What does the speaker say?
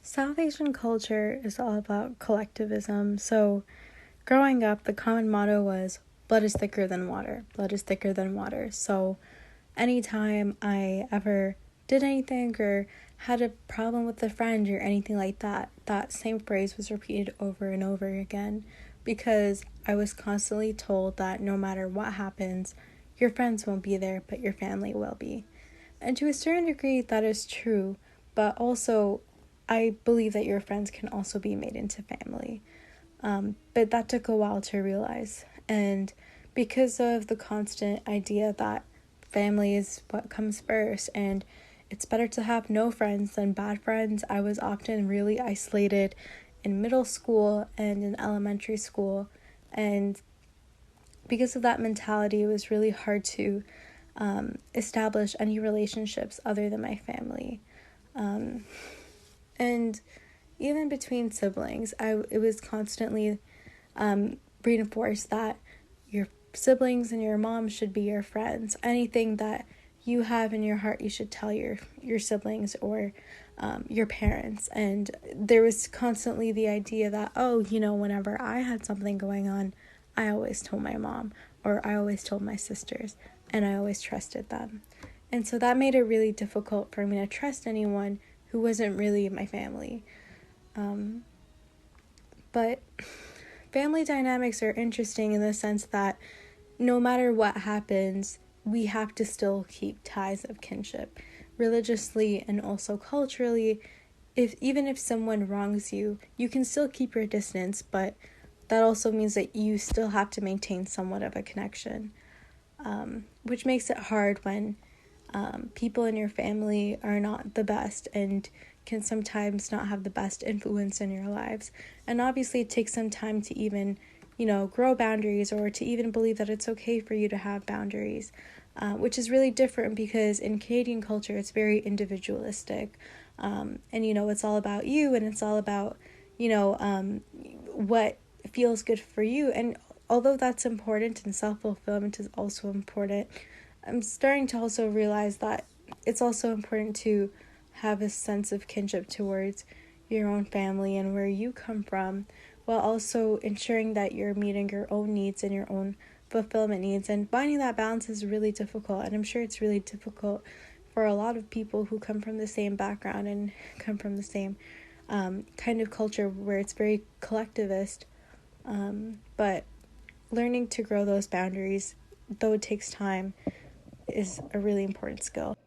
South Asian culture is all about collectivism. So, growing up, the common motto was blood is thicker than water. Blood is thicker than water. So, anytime I ever did anything or had a problem with a friend or anything like that, that same phrase was repeated over and over again because I was constantly told that no matter what happens, your friends won't be there, but your family will be. And to a certain degree, that is true, but also I believe that your friends can also be made into family. But that took a while to realize. And because of the constant idea that family is what comes first and it's better to have no friends than bad friends, I was often really isolated in middle school and in elementary school. And because of that mentality, it was really hard to establish any relationships other than my family. And even between siblings, it was constantly reinforced that your siblings and your mom should be your friends. Anything that you have in your heart, you should tell your siblings or your parents. And there was constantly the idea that, whenever I had something going on, I always told my mom or I always told my sisters and I always trusted them. And so that made it really difficult for me to trust anyone who wasn't really my family. But family dynamics are interesting in the sense that no matter what happens, we have to still keep ties of kinship, religiously and also culturally. Even if someone wrongs you, you can still keep your distance, but that also means that you still have to maintain somewhat of a connection, which makes it hard when people in your family are not the best and can sometimes not have the best influence in your lives. And obviously it takes some time to even, grow boundaries or to even believe that it's okay for you to have boundaries, which is really different because in Canadian culture, it's very individualistic. And, it's all about you and it's all about, what feels good for you. And although that's important and self-fulfillment is also important, I'm starting to also realize that it's also important to have a sense of kinship towards your own family and where you come from, while also ensuring that you're meeting your own needs and your own fulfillment needs. And finding that balance is really difficult, and I'm sure it's really difficult for a lot of people who come from the same background and come from the same kind of culture where it's very collectivist. But learning to grow those boundaries, though it takes time, is a really important skill.